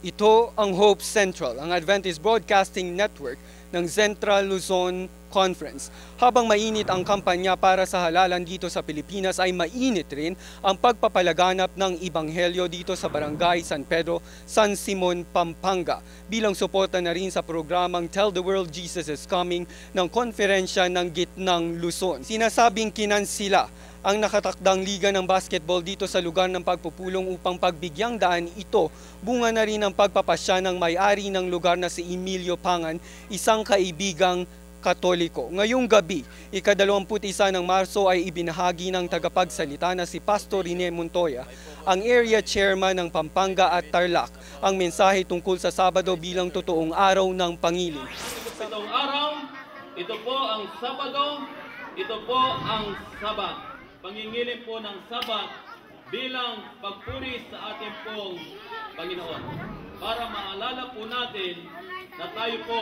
Ito ang Hope Central, ang Adventist Broadcasting Network ng Central Luzon Conference. Habang mainit ang kampanya para sa halalan dito sa Pilipinas, ay mainit rin ang pagpapalaganap ng Ebanghelyo dito sa Barangay San Pedro, San Simon, Pampanga, bilang suporta na rin sa programang Tell the World Jesus is Coming ng konferensya ng Gitnang Luzon. Sinasabing kinansila ang nakatakdang liga ng basketball dito sa lugar ng pagpupulong upang pagbigyang daan ito. Bunga na rin ang pagpapasya ng may-ari ng lugar na si Emilio Pangan, isang kaibigang Katoliko. Ngayong gabi, ika-21 ng Marso ay ibinahagi ng tagapagsalita na si Pastor Rene Montoya, ang area chairman ng Pampanga at Tarlac, ang mensahe tungkol sa Sabado bilang totoong araw ng pangilin. Itong araw, ito po ang Sabado, ito po ang Sabat. Pangingilin po ng Sabat bilang pagpuri sa ating pong Panginoon. Para maalala po natin na tayo po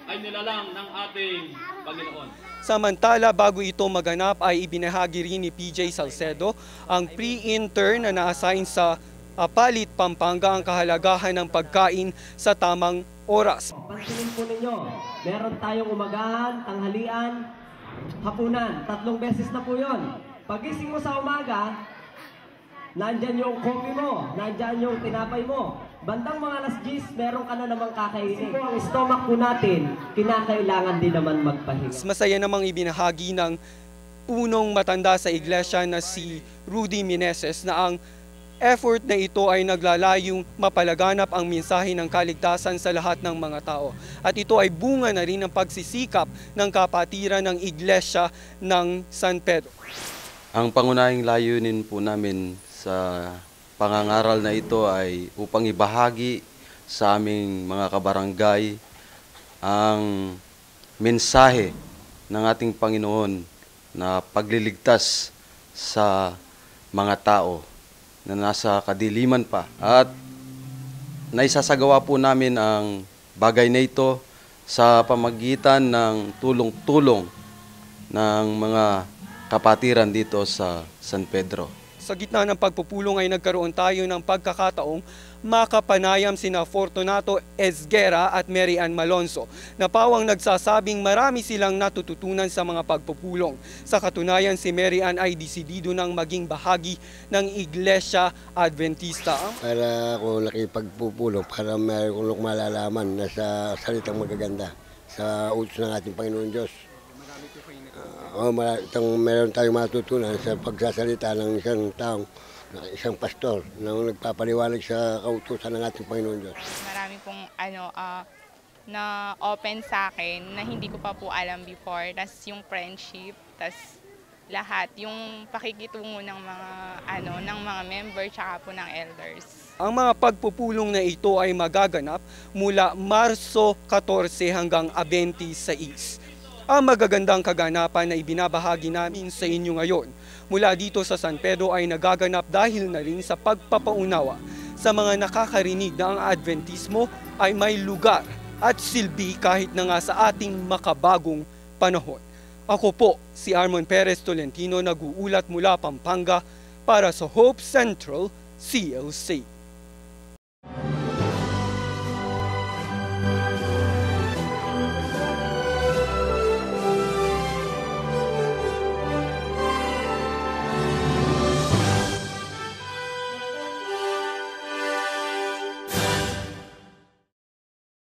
ay nilalang ng ating Panginoon. Samantala, bago ito maganap ay ibinahagi rin ni PJ Salcedo, ang pre-intern na na-assign sa Apalit, Pampanga, ang kahalagahan ng pagkain sa tamang oras. Pansinin po ninyo, meron tayong umagahan, tanghalian, hapunan. 3 beses na po yun. Pagising mo sa umaga, nandyan yung coffee mo, nandyan yung tinapay mo. Bandang mga alas 10, meron ka na namang kakainin. Kung ang stomach po natin, kinakailangan din naman magpahinga. Masaya namang ibinahagi ng punong matanda sa iglesia na si Rudy Meneses na ang effort na ito ay naglalayong mapalaganap ang mensahe ng kaligtasan sa lahat ng mga tao. At ito ay bunga na rin ng pagsisikap ng kapatiran ng iglesia ng San Pedro. Ang pangunahing layunin po namin sa pangangaral na ito ay upang ibahagi sa aming mga kabarangay ang mensahe ng ating Panginoon na pagliligtas sa mga tao na nasa kadiliman pa. At naisasagawa po namin ang bagay na ito sa pamagitan ng tulong-tulong ng mga kapatiran dito sa San Pedro. Sa gitna ng pagpupulong ay nagkaroon tayo ng pagkakataong makapanayam sina Fortunato Esguera at Mary Ann Malonzo, na pawang nagsasabing marami silang natututunan sa mga pagpupulong. Sa katunayan, si Mary Ann ay desidido ng maging bahagi ng Iglesia Adventista. Para ako nakipagpupulong, para mayroon kong malalaman na sa salitang magaganda sa utos ng ating Panginoon Diyos. Meron tayong matutunan sa pagsasalita ng isang taong, isang pastor na nagpapaliwanag sa kautusan ng ating Panginoon Diyos. Marami pong na open sa akin na hindi ko pa po alam before. Tas yung friendship, tas lahat, yung pakikitungo ng mga member tsaka po ng elders. Ang mga pagpupulong na ito ay magaganap mula Marso 14 hanggang 26. Ang magagandang kaganapan na ibinabahagi namin sa inyo ngayon mula dito sa San Pedro ay nagaganap dahil na rin sa pagpapaunawa sa mga nakakarinig na ang Adventismo ay may lugar at silbi kahit na nga sa ating makabagong panahon. Ako po si Armon Perez Tolentino, nag-uulat mula Pampanga para sa Hope Central CLC.